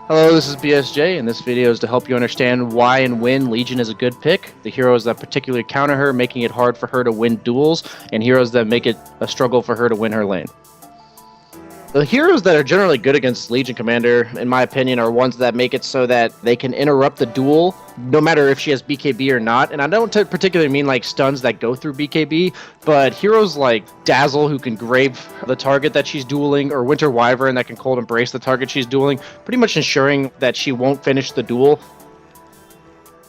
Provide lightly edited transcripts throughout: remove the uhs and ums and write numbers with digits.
Hello, this is BSJ, and this video is to help you understand why and when Legion is a good pick, the heroes that particularly counter her, making it hard for her to win duels, and heroes that make it a struggle for her to win her lane. The heroes that are generally good against Legion Commander, in my opinion, are ones that make it so that they can interrupt the duel, no matter if she has BKB or not. And I don't particularly mean like stuns that go through BKB, but heroes like Dazzle, who can grave the target that she's dueling, or Winter Wyvern that can cold embrace the target she's dueling, pretty much ensuring that she won't finish the duel.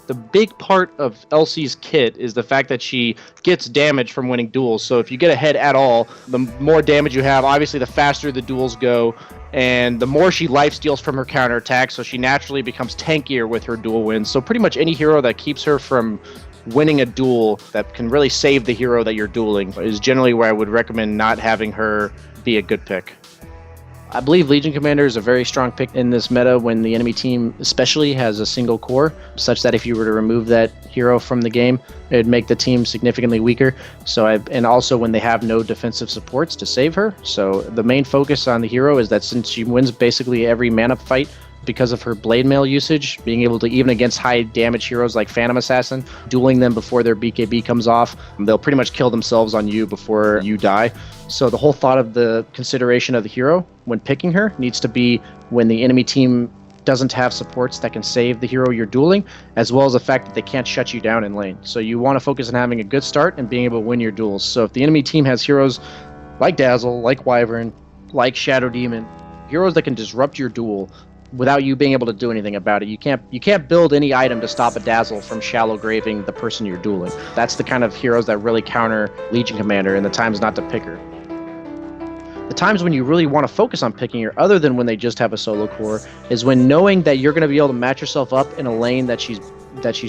The big part of Elsie's kit is the fact that she gets damage from winning duels. So if you get ahead at all, the more damage you have, obviously the faster the duels go, and the more she lifesteals from her counterattack, so she naturally becomes tankier with her duel wins. So pretty much any hero that keeps her from winning a duel, that can really save the hero that you're dueling, is generally where I would recommend not having her be a good pick. I believe Legion Commander is a very strong pick in this meta when the enemy team especially has a single core, such that if you were to remove that hero from the game, it would make the team significantly weaker. And also when they have no defensive supports to save her. So the main focus on the hero is that since she wins basically every mana fight because of her blade mail usage, being able to, even against high damage heroes like Phantom Assassin, dueling them before their BKB comes off, they'll pretty much kill themselves on you before you die. So the whole thought of the consideration of the hero when picking her needs to be when the enemy team doesn't have supports that can save the hero you're dueling, as well as the fact that they can't shut you down in lane. So you want to focus on having a good start and being able to win your duels. So if the enemy team has heroes like Dazzle, like Wyvern, like Shadow Demon, heroes that can disrupt your duel without you being able to do anything about it. You can't build any item to stop a Dazzle from shallow graving the person you're dueling. That's the kind of heroes that really counter Legion Commander, and the times not to pick her. The times when you really want to focus on picking her, other than when they just have a solo core, is when knowing that you're going to be able to match yourself up in a lane that she's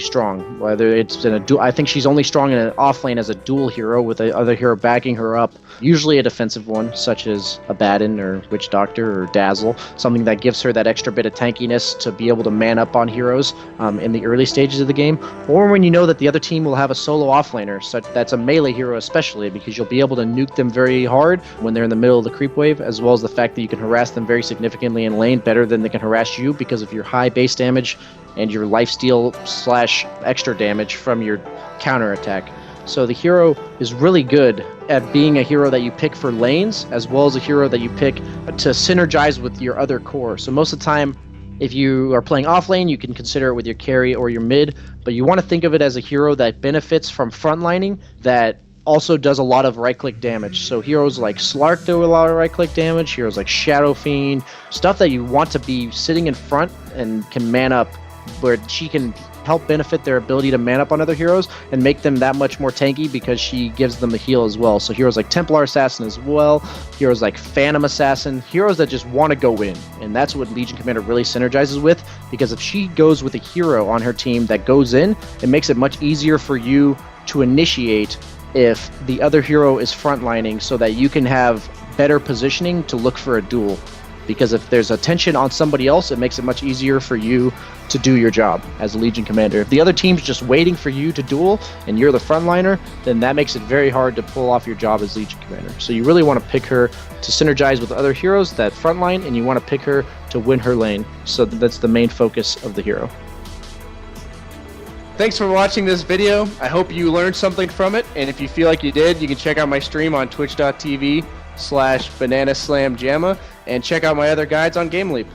strong. Whether it's in a duel, I think she's only strong in an off lane as a dual hero with the other hero backing her up. Usually a defensive one, such as a Baden or Witch Doctor or Dazzle, something that gives her that extra bit of tankiness to be able to man up on heroes in the early stages of the game. Or when you know that the other team will have a solo offlaner, such that's a melee hero especially, because you'll be able to nuke them very hard when they're in the middle of the creep wave, as well as the fact that you can harass them very significantly in lane, better than they can harass you because of your high base damage and your lifesteal / extra damage from your counterattack. So the hero is really good at being a hero that you pick for lanes, as well as a hero that you pick to synergize with your other core. So most of the time, if you are playing off lane, you can consider it with your carry or your mid, but you want to think of it as a hero that benefits from frontlining, that also does a lot of right-click damage. So heroes like Slark do a lot of right-click damage, heroes like Shadow Fiend, stuff that you want to be sitting in front and can man up, where she can help benefit their ability to man up on other heroes and make them that much more tanky because she gives them the heal as well. So heroes like Templar Assassin as well, heroes like Phantom Assassin, heroes that just want to go in. And that's what Legion Commander really synergizes with, because if she goes with a hero on her team that goes in, it makes it much easier for you to initiate if the other hero is frontlining, so that you can have better positioning to look for a duel. Because if there's attention on somebody else, it makes it much easier for you to do your job as a Legion Commander. If the other team's just waiting for you to duel and you're the frontliner, then that makes it very hard to pull off your job as Legion Commander. So you really want to pick her to synergize with other heroes that frontline, and you want to pick her to win her lane. So that's the main focus of the hero. Thanks for watching this video. I hope you learned something from it, and if you feel like you did, you can check out my stream on twitch.tv/bananaslamjamma and check out my other guides on GameLeap.